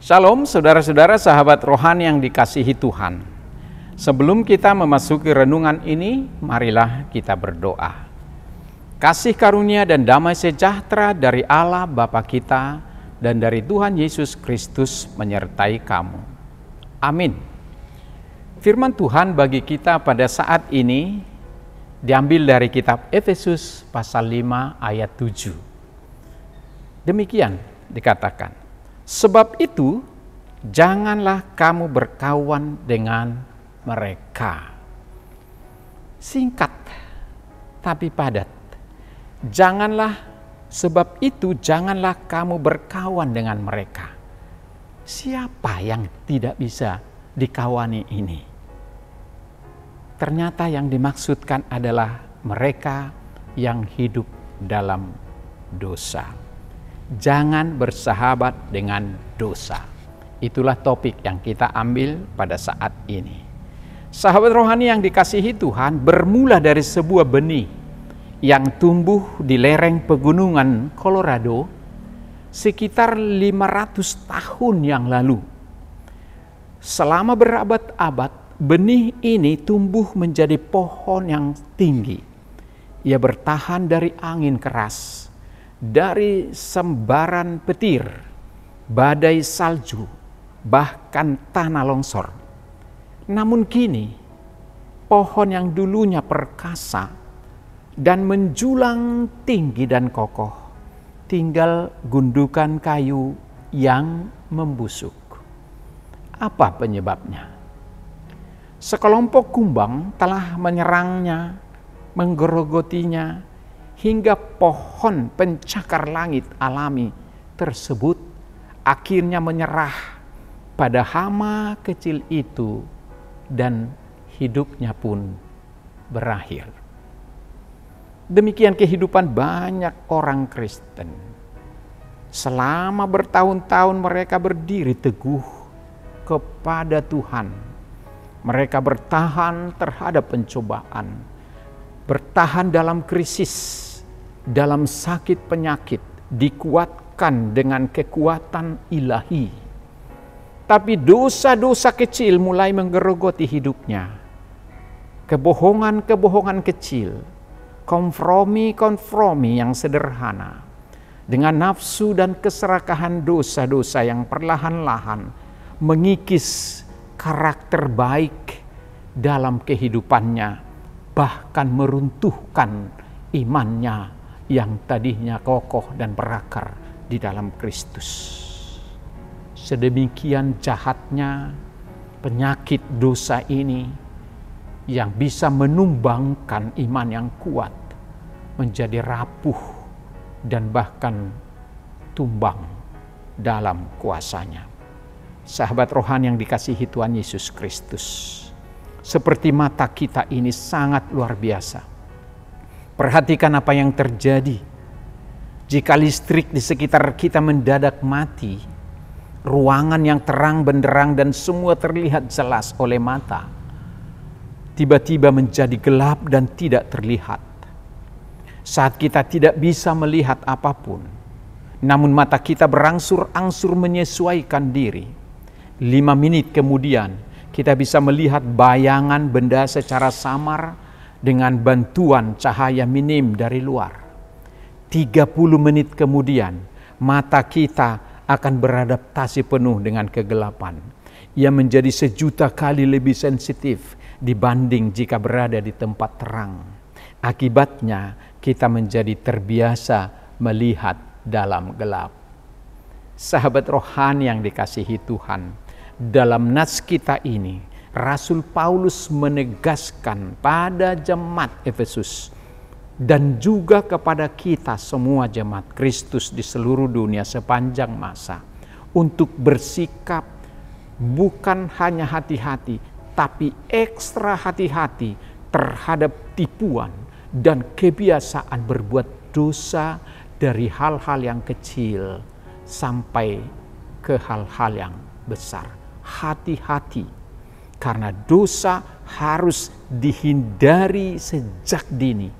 Shalom saudara-saudara sahabat rohani yang dikasihi Tuhan. Sebelum kita memasuki renungan ini, marilah kita berdoa. Kasih karunia dan damai sejahtera dari Allah Bapa kita dan dari Tuhan Yesus Kristus menyertai kamu. Amin. Firman Tuhan bagi kita pada saat ini diambil dari kitab Efesus pasal 5 ayat 7. Demikian dikatakan. Sebab itu, janganlah kamu berkawan dengan mereka. Singkat tapi padat. Sebab itu janganlah kamu berkawan dengan mereka. Siapa yang tidak bisa dikawani ini? Ternyata yang dimaksudkan adalah mereka yang hidup dalam dosa. Jangan bersahabat dengan dosa. Itulah topik yang kita ambil pada saat ini. Sahabat rohani yang dikasihi Tuhan, bermula dari sebuah benih yang tumbuh di lereng pegunungan Colorado sekitar 500 tahun yang lalu. Selama berabad-abad, benih ini tumbuh menjadi pohon yang tinggi. Ia bertahan dari angin keras, dari sembaran petir, badai salju, bahkan tanah longsor. Namun kini, pohon yang dulunya perkasa dan menjulang tinggi dan kokoh, tinggal gundukan kayu yang membusuk. Apa penyebabnya? Sekelompok kumbang telah menyerangnya, menggerogotinya, hingga pohon pencakar langit alami tersebut akhirnya menyerah pada hama kecil itu dan hidupnya pun berakhir. Demikian kehidupan banyak orang Kristen. Selama bertahun-tahun mereka berdiri teguh kepada Tuhan. Mereka bertahan terhadap pencobaan, bertahan dalam krisis, dalam sakit penyakit, dikuatkan dengan kekuatan ilahi. Tapi dosa-dosa kecil mulai menggerogoti hidupnya. Kebohongan-kebohongan kecil, kompromi-kompromi yang sederhana, dengan nafsu dan keserakahan dosa-dosa yang perlahan-lahan mengikis karakter baik dalam kehidupannya, bahkan meruntuhkan imannya yang tadinya kokoh dan berakar di dalam Kristus. Sedemikian jahatnya penyakit dosa ini yang bisa menumbangkan iman yang kuat menjadi rapuh dan bahkan tumbang dalam kuasanya. Sahabat rohani yang dikasihi Tuhan Yesus Kristus, seperti mata kita ini sangat luar biasa. Perhatikan apa yang terjadi jika listrik di sekitar kita mendadak mati. Ruangan yang terang benderang dan semua terlihat jelas oleh mata, tiba-tiba menjadi gelap dan tidak terlihat. Saat kita tidak bisa melihat apapun, namun mata kita berangsur-angsur menyesuaikan diri. 5 menit kemudian kita bisa melihat bayangan benda secara samar dengan bantuan cahaya minim dari luar. 30 menit kemudian mata kita akan beradaptasi penuh dengan kegelapan. Ia menjadi sejuta kali lebih sensitif dibanding jika berada di tempat terang. Akibatnya kita menjadi terbiasa melihat dalam gelap. Sahabat rohani yang dikasihi Tuhan, dalam nas kita ini Rasul Paulus menegaskan pada jemaat Efesus dan juga kepada kita semua jemaat Kristus di seluruh dunia sepanjang masa untuk bersikap bukan hanya hati-hati tapi ekstra hati-hati terhadap tipuan dan kebiasaan berbuat dosa dari hal-hal yang kecil sampai ke hal-hal yang besar. Hati-hati, karena dosa harus dihindari sejak dini.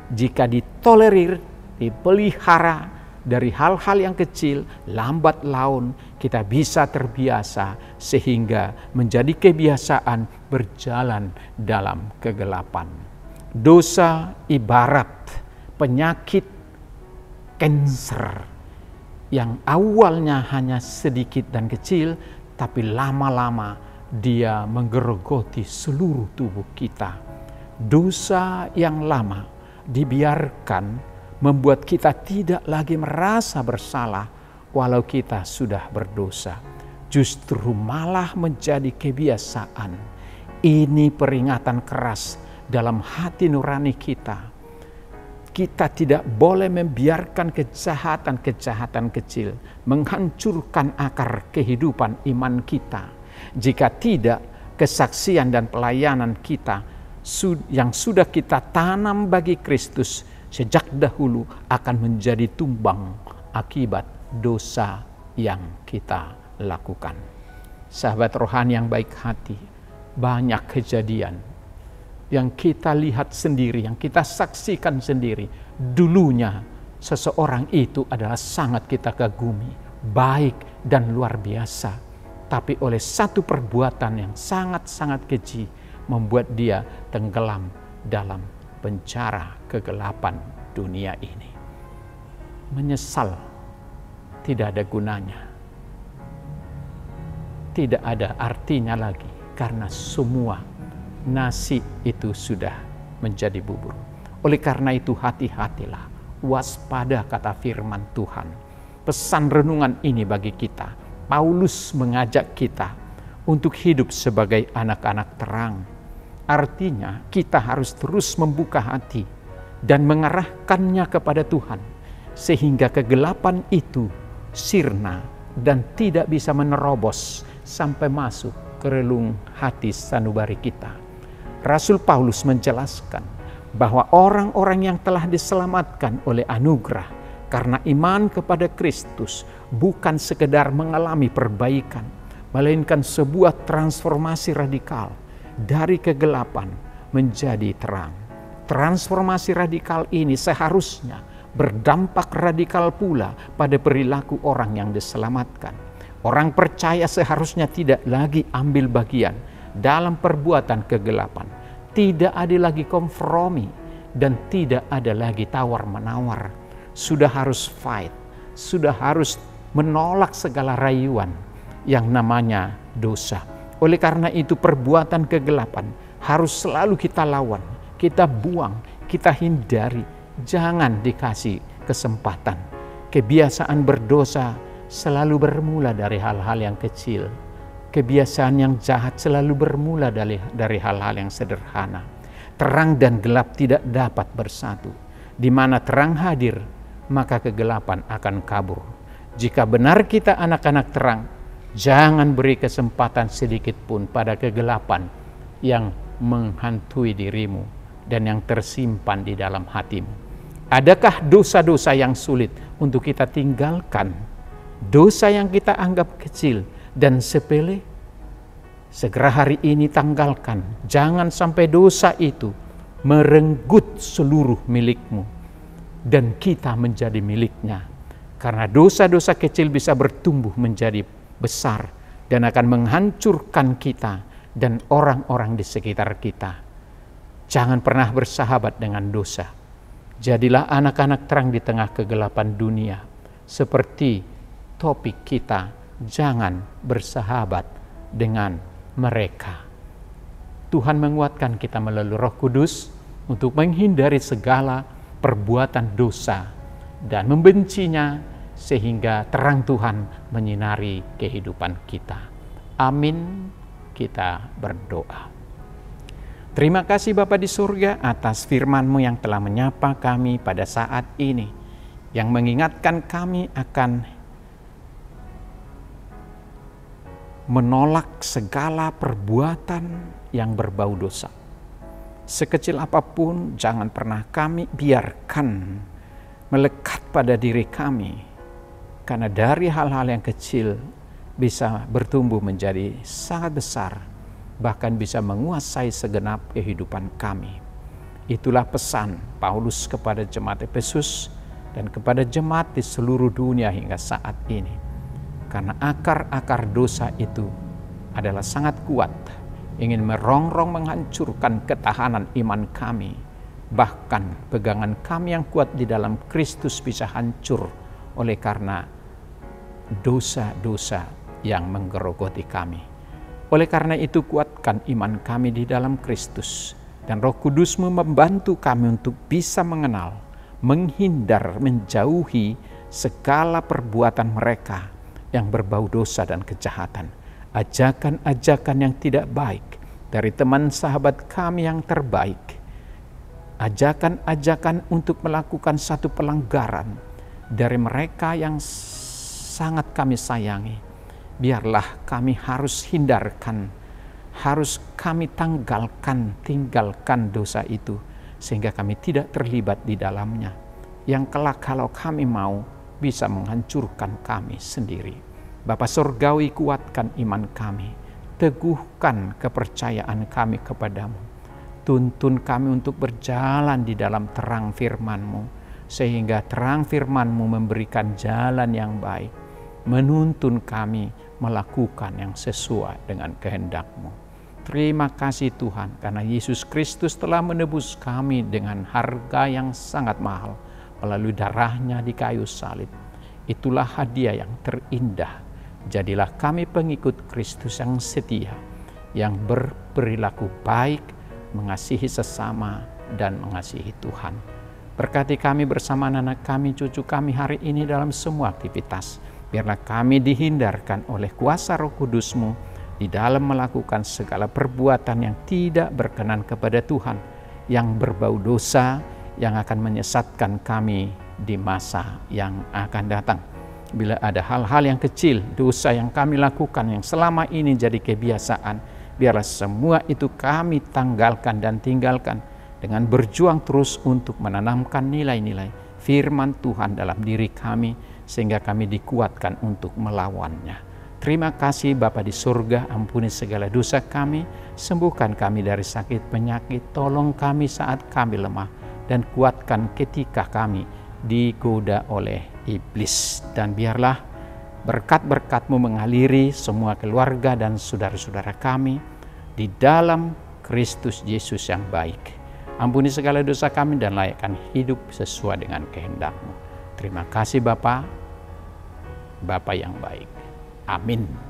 Jika ditolerir, dipelihara dari hal-hal yang kecil, lambat laun kita bisa terbiasa sehingga menjadi kebiasaan berjalan dalam kegelapan. Dosa ibarat penyakit kanker yang awalnya hanya sedikit dan kecil, tapi lama-lama dia menggerogoti seluruh tubuh kita. Dosa yang lama dibiarkan membuat kita tidak lagi merasa bersalah walau kita sudah berdosa. Justru malah menjadi kebiasaan. Ini peringatan keras dalam hati nurani kita. Kita tidak boleh membiarkan kejahatan-kejahatan kecil menghancurkan akar kehidupan iman kita. Jika tidak, kesaksian dan pelayanan kita yang sudah kita tanam bagi Kristus sejak dahulu akan menjadi tumbang akibat dosa yang kita lakukan. Sahabat rohani yang baik hati, banyak kejadian yang kita lihat sendiri, yang kita saksikan sendiri. Dulunya seseorang itu adalah sangat kita kagumi, baik dan luar biasa. Tapi oleh satu perbuatan yang sangat-sangat keji, membuat dia tenggelam dalam penjara kegelapan dunia ini. Menyesal tidak ada gunanya. Tidak ada artinya lagi, karena semua nasi itu sudah menjadi bubur. Oleh karena itu hati-hatilah, waspada, kata firman Tuhan. Pesan renungan ini bagi kita. Paulus mengajak kita untuk hidup sebagai anak-anak terang. Artinya kita harus terus membuka hati dan mengarahkannya kepada Tuhan, sehingga kegelapan itu sirna dan tidak bisa menerobos sampai masuk ke relung hati sanubari kita. Rasul Paulus menjelaskan bahwa orang-orang yang telah diselamatkan oleh anugerah karena iman kepada Kristus bukan sekedar mengalami perbaikan, melainkan sebuah transformasi radikal dari kegelapan menjadi terang. Transformasi radikal ini seharusnya berdampak radikal pula pada perilaku orang yang diselamatkan. Orang percaya seharusnya tidak lagi ambil bagian dalam perbuatan kegelapan. Tidak ada lagi kompromi dan tidak ada lagi tawar-menawar. Sudah harus fight, sudah harus menolak segala rayuan yang namanya dosa. Oleh karena itu perbuatan kegelapan harus selalu kita lawan, kita buang, kita hindari. Jangan dikasih kesempatan. Kebiasaan berdosa selalu bermula dari hal-hal yang kecil. Kebiasaan yang jahat selalu bermula dari hal-hal yang sederhana. Terang dan gelap tidak dapat bersatu. Di mana terang hadir, maka kegelapan akan kabur. Jika benar kita anak-anak terang, jangan beri kesempatan sedikit pun pada kegelapan yang menghantui dirimu dan yang tersimpan di dalam hatimu. Adakah dosa-dosa yang sulit untuk kita tinggalkan? Dosa yang kita anggap kecil dan sepele? Segera hari ini tanggalkan. Jangan sampai dosa itu merenggut seluruh milikmu dan kita menjadi miliknya. Karena dosa-dosa kecil bisa bertumbuh menjadi besar dan akan menghancurkan kita dan orang-orang di sekitar kita. Jangan pernah bersahabat dengan dosa. Jadilah anak-anak terang di tengah kegelapan dunia. Seperti topik kita, jangan bersahabat dengan mereka. Tuhan menguatkan kita melalui Roh Kudus untuk menghindari segala perbuatan dosa dan membencinya, sehingga terang Tuhan menyinari kehidupan kita. Amin. Kita berdoa. Terima kasih Bapa di surga atas firman-Mu yang telah menyapa kami pada saat ini, yang mengingatkan kami akan menolak segala perbuatan yang berbau dosa. Sekecil apapun, jangan pernah kami biarkan melekat pada diri kami. Karena dari hal-hal yang kecil bisa bertumbuh menjadi sangat besar, bahkan bisa menguasai segenap kehidupan kami. Itulah pesan Paulus kepada jemaat Efesus dan kepada jemaat di seluruh dunia hingga saat ini. Karena akar-akar dosa itu adalah sangat kuat, ingin merongrong menghancurkan ketahanan iman kami. Bahkan pegangan kami yang kuat di dalam Kristus bisa hancur oleh karena dosa-dosa yang menggerogoti kami. Oleh karena itu kuatkan iman kami di dalam Kristus, dan Roh Kudus-Mu membantu kami untuk bisa mengenal, menghindar, menjauhi segala perbuatan mereka yang berbau dosa dan kejahatan. Ajakan-ajakan yang tidak baik dari teman sahabat kami yang terbaik. Ajakan-ajakan untuk melakukan satu pelanggaran dari mereka yang sangat kami sayangi. Biarlah kami harus hindarkan, harus kami tinggalkan dosa itu, sehingga kami tidak terlibat di dalamnya. Yang kelak kalau kami mau, bisa menghancurkan kami sendiri. Bapa Surgawi, kuatkan iman kami, teguhkan kepercayaan kami kepadamu. Tuntun kami untuk berjalan di dalam terang firman-Mu, sehingga terang firman-Mu memberikan jalan yang baik, menuntun kami melakukan yang sesuai dengan kehendak-Mu. Terima kasih Tuhan, karena Yesus Kristus telah menebus kami dengan harga yang sangat mahal melalui darah-Nya di kayu salib. Itulah hadiah yang terindah. Jadilah kami pengikut Kristus yang setia, yang berperilaku baik, mengasihi sesama, dan mengasihi Tuhan. Berkati kami bersama anak kami, cucu kami hari ini dalam semua aktivitas. Biarlah kami dihindarkan oleh kuasa Roh Kudus-Mu di dalam melakukan segala perbuatan yang tidak berkenan kepada Tuhan, yang berbau dosa, yang akan menyesatkan kami di masa yang akan datang. Bila ada hal-hal yang kecil, dosa yang kami lakukan yang selama ini jadi kebiasaan, biarlah semua itu kami tanggalkan dan tinggalkan dengan berjuang terus untuk menanamkan nilai-nilai firman Tuhan dalam diri kami, sehingga kami dikuatkan untuk melawannya. Terima kasih Bapa di surga, ampuni segala dosa kami, sembuhkan kami dari sakit penyakit, tolong kami saat kami lemah, dan kuatkan ketika kami digoda oleh iblis. Dan biarlah berkat-berkat-Mu mengaliri semua keluarga dan saudara-saudara kami di dalam Kristus Yesus yang baik. Ampuni segala dosa kami dan layakkan hidup sesuai dengan kehendak-Mu. Terima kasih Bapa, Bapa yang baik. Amin.